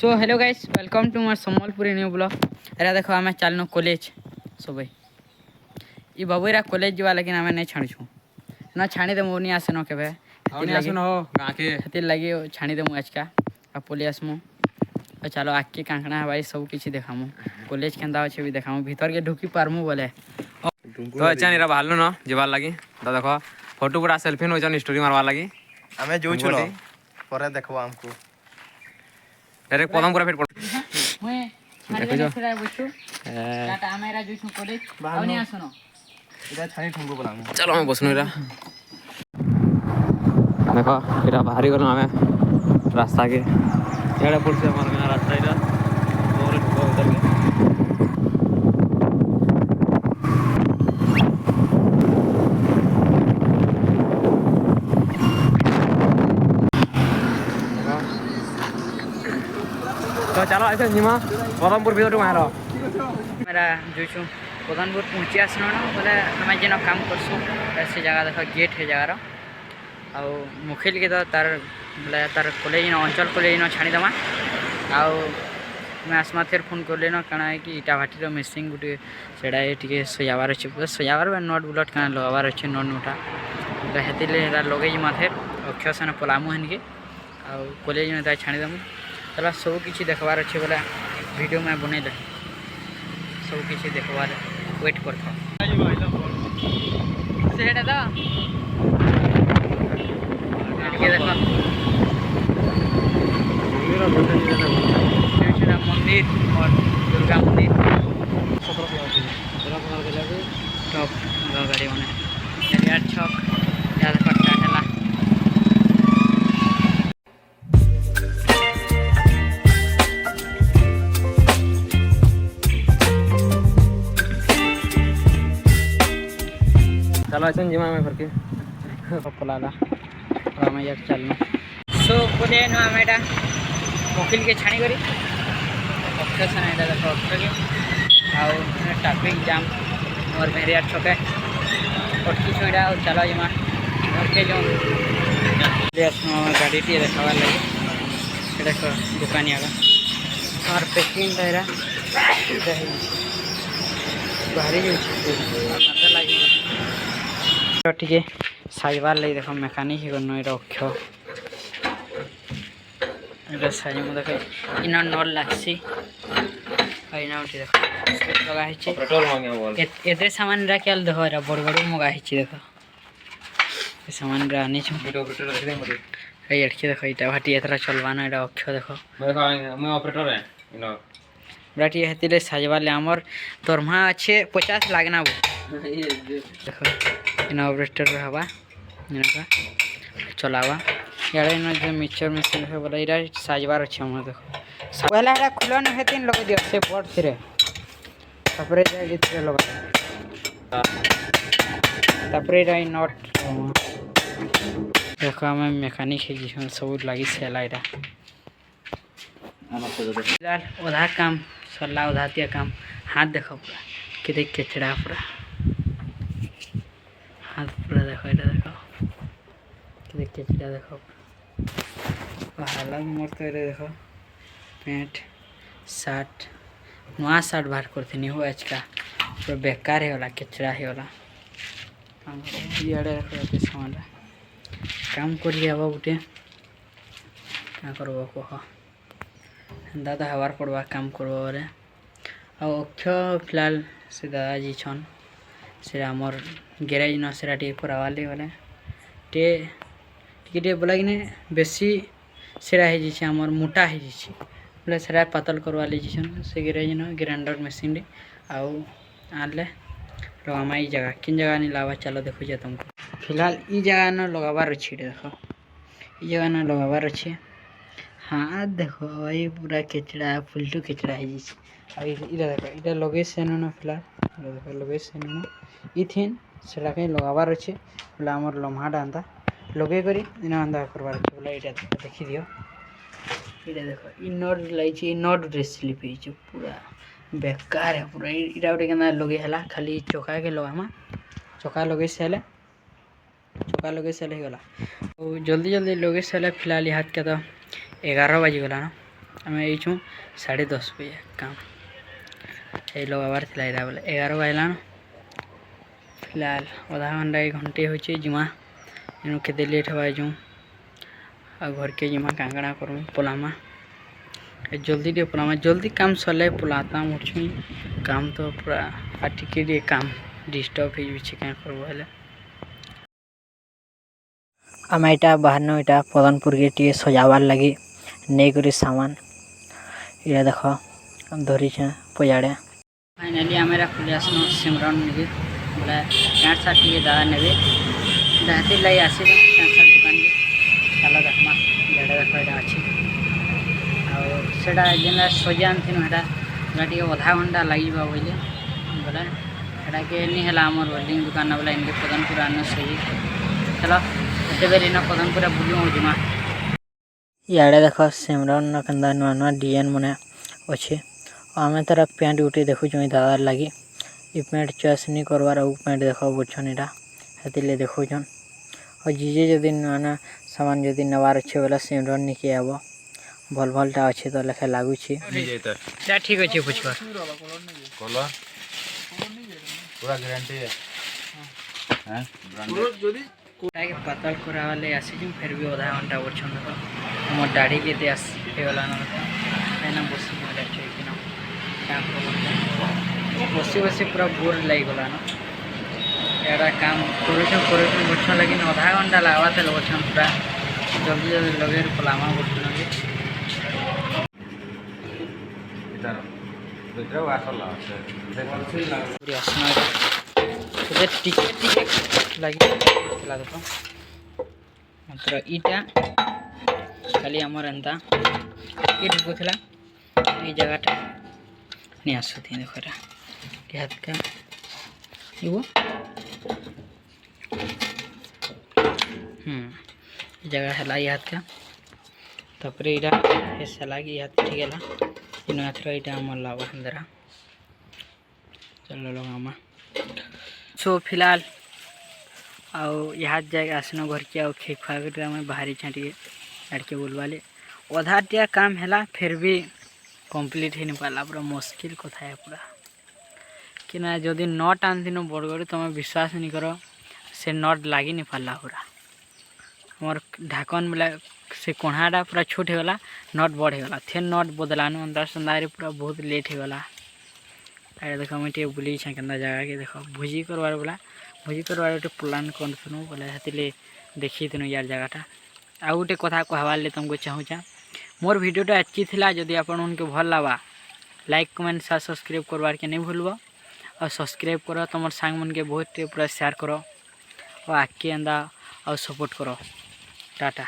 So hello guys welcome to मार Sambalpuri new blog. अरे देखो आम चलनु कॉलेज सब ये बाबूरा कॉलेज जावा लेकिन आम नहीं छाणुछु ना छाणी देमु नहीं आसे न केबे हेतिर लगी छाणी देमु आज का आ पली आसमु चलो आके कांकणा हवाई सब किछि देखामु कॉलेज केंदा अछि भी देखामु भीतर के ढुकी पारमु बोले तो अच्छा निरा बाहरलु न जेबार लागी तो देखो फोटो पूरा सेल्फी नोचन स्टोरी मारवार लागी हमें जोइछु न परे देखबो हमको डायरेक्ट पदम पूरा फिर मैं छाणी दे छरा बच्चू टाटा आमेरा जोइछु कॉलेज आवनी आसनो इधर छाणी ठुंगो बोला चलो हम बसनु इरा देखो इरा बाहरी गलो हमें रास्ता के एड़ा पड़से हमर गांव रास्ता इरा और ढुको उधर के तो चलो ऐसे निमा पदमपुर भीतर मारो मेरा जोइछु पदनपुर पहुंची आसनो न बोले हमें जेनो काम करसु ऐसे जगह देखो गेट है जगह रो आउ मुखिल के तो तार बोले तार कॉलेज न अंचल कॉलेज न छाणी दमा आउ मैं आसमा फिर फोन कर लेना कणा है कि इटा भाटीर मिसिंग गुटे सेडा टिके सजावार अछि सजावार नट बुलट कना लगावार अछि नट नोटा हेतिले लगे माथे अक्षसन पलामु हनके आउ कॉलेज में ता छाणी दमु चला सब किछि देखबार अछि बोला वीडियो में बनेले सब किछि देखबार वेट करथो सेडा दा ये देखो मंदिर और दुर्गा मंदिर टॉप गाड़ी बने एरिया छक याद करता है चलो ऐसे जिमा में भर के पलाला हम यार चलना सो बोले न हमेडा वकील के छाणी करी ऑप्शन एटा देखो ऑप्शन के आउ ट्रैफिक जाम और मेरे यार छके अटकी छोड़ा और चला जमा घर के जो गाड़ी टी देखा लगे देखो दुकानिया का और पैकिंग रहेगा बाहरी लगे टिके साइबार लगे देखो मेकानिक ही करनो एटा अक्ष एटा साइज में देखो इना नल लागसी आइना उठी देखो लगा हिची पेट्रोल मांगे बोल एते सामान रा केल देखो एरा बड़ बड़ मगा हिची देखो ए सामान रा आनी छु वीडियो ऑपरेटर रख दे मते ए अटके देखो इटा भाटी एतरा चलवाना एटा अक्ष देखो मैं ऑपरेटर है इनो ब्राटी हेतिले साजवाले हमर दरमा अच्छे 50 लागना वो देखो इना ऑपरेटर हवा इना चलावा यारे न जो मिक्सचर मशीन है बोला इरा साजवार अच्छे हम देखो पहला एटा खुलो न हेतिन लगे दियो से पट थिरे तापरे जाय इतरे लगा तापरे राई नट देखो हम मैकेनिक है जिसन सब लागी सेला इरा आधा काम सरला आधा तिया काम हाथ देखो पूरा किते केचड़ा पूरा हाथ पूरा देखो इटा देखो किते केचड़ा देखो हालत मोर तो देखो पैंट शर्ट नवा शर्ट बाहर करथिनी हो आज का पूरा बेकार है वाला केचड़ा है वाला याडे देखो के सामान काम कर लिया गुटे क्या करबो कह दादा हवार पड़वा काम करवा बोले अक्ष फिलहाल से दादा जी छन से आमर गैरेज न से पुरावाले बोले टे टे बोला कि बेसी सेरा है आमर मोटा है बोले सेरा पातल करवा ले से गैरेज न ग्राइंडर मशीन आउ आनले लगामा ई जगह किन जगह नहीं लावा चलो देखो जे तुमको फिलहाल ई जगह न लगावार अच्छी देखो ई जगह न लगावार अच्छे हाँ देखो ये पूरा केचड़ा फुलटू केचड़ा है जिस इधर देखो इधर लगे से न फिलहाल देखो लगे से न इथिन सेला कहीं लगावार अच्छे बोला हमर लम्हा डांदा लगे करी इना अंदा करवार अच्छे बोला इटा देखि दियो इटा देखो इ नट लाइछि नट ड्रेस स्लिप है पूरा बेकार है पूरा इटा उटे केना लगे हला खाली चोका के लगामा चोका लगे से हला चोका लगे से गला जल्दी जल्दी लगे से फिलहाल हाथ के तो 11 बजे गला ना आम यू 10:30 बजे काम ये लगाबार थी यहाँ बोले 11 बजलान फिलहाल आधा घंटा 1 घंटे हो जिमा इनू के लेट हवा जो आ घर के जिमा कांगड़ा करूँ पोलामा जल्दी टे पोलामा जल्दी काम सरले पोलाता उठू काम तो पूरा टिके काम डिस्टर्ब हो क्या करबो हेले आम यहाँ बाहर यहाँ पदनपुर के टे सजावार लगी नहीं करी सामान ये देख धरी पजाड़े फाइनाली आम पलि आसन सिमरन निके बोले पैंट सार्ट टे दादा ने दाती लगे आस पैंट सार्ट दुकान के चल देखमा जेड़ा देख यहाँ अच्छी आटा जेन सजा आनीन यहाँ टे अधा घंटा लगे बोले बोले यहाँ के नहीं है आम वेल्डिंग दुकान बोले इनके पदनपुर आन सही चलो एते बेर इन पदनपुर बुलूँ जिमा इे देख सिमरन के नुआ नुआ डिजाइन मैंने अच्छे आम तार पैंट गुटे देखु दादार लगी ये पैंट चॉइस नहीं करवार पैंट देख बुझन यहाँ से देखुन और जीजे जदि नुआ नुआ सामान जदि नवार अच्छे बोला सिमरन निके आब भल भलटा अच्छे तो लेखा लगुच ठीक अच्छे बुझकर पूरा गारंटी है पतल करा वाले आसी फिर भी आधा घंटा बोल मोर दाढ़ी के गला बसी बसी बसी पूरा बोर लग गला यहाँ काम कर बोल लेकिन आधा घंटा लगवा थे बोल पूरा जल्दी जल्दी लगे पलामा बोल टिके टिके लगे देख मात्र इटा खाली आमर एंता टिके ढुकुला ये जगहटा नहीं आसुथी देख हाथ का जगह है ये हाथ का तापर यहाँ सला कि हाथ ठीक है इन हाथ यहाँ आम लावा अंदर चलो लगा सो फिलहाल आउ यहाँ जाए आसन घर के खे खुआ कर बाहरी छाटे लड़के बोलवाले अधा टिया काम है फिर भी कंप्लीट हो नहीं पाला पूरा मुश्किल कथा है पूरा कि ना जदि नट आन बड़गड़ तुम विश्वास नहीं कर से नट लगी नहीं पाला पूरा मोर ढाकन बोला से कोणाटा पूरा छोट होगला नट बड़ होगला थे नट बदलानु अंदर संदारे पूरा बहुत लेट होगला तारे देख मुझे बुली के जगह के देख भोजी करवार बोला भोजी करवार गोटे प्लान करूँ बोले से देखी थी यार जगहटा आउ गोटे कथा कहवार तुमको चाहूँचा मोर वीडियोटा अच्छी थी जदि आप भल लगा लाइक कमेंट साथ सब्सक्राइब करवार के नहीं भूलब और सब्सक्राइब कर तुम सांग मन के बहुत पूरा शेयर करो और आगे एंदा और सपोर्ट करो टाटा।